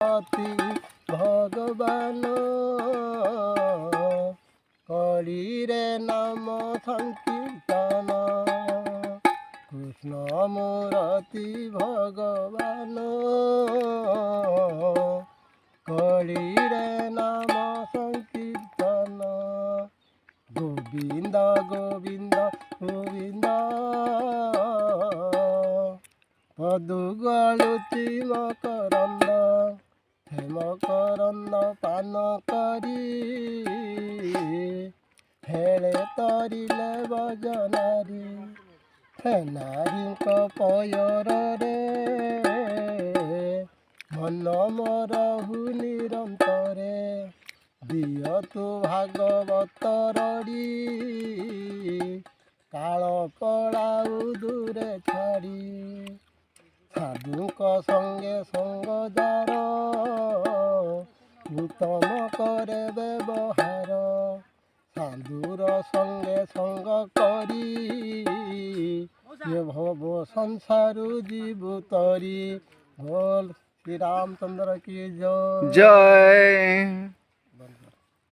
ଅତି ଭଗବାନ କଳିରେ ନାମ ସଂକୀର୍ତ୍ତନ କୃଷ୍ଣ ମୂରତି ଭଗବାନ କଳିରେ ନାମ ସଂକୀର୍ତ୍ତନ ଗୋବିନ୍ଦ ଗୋବିନ୍ଦ ଗୋବିନ୍ଦ ପଦୁ ଗଳୁଚି ମକରନ୍ଦ ହେମକରନ୍ଦ ପାନ କରି ହେଳେ ତରିଲେ ବଜନାରୀ ହେ ନାରୀଙ୍କ ପୟରରେ ମନ ମରହୁ ନିରନ୍ତରେ ଦିଅ ତୁ ଭାଗବତ ରଡ଼ି କାଳ ପଳାଉ ଦୂରେ ଛାଡ଼ି ସାଧୁଙ୍କ ସଙ୍ଗେ ସଙ୍ଗ ଯାର ଉତ୍ତମ କରେ ବ୍ୟବହାର ସାଧୁର ସଙ୍ଗେ ସଙ୍ଗ କରି ଏ ଭବ ସଂସାରୁ ଯିବୁ ତରି। ବୋଲ ଶ୍ରୀ रामचंद्र की जय।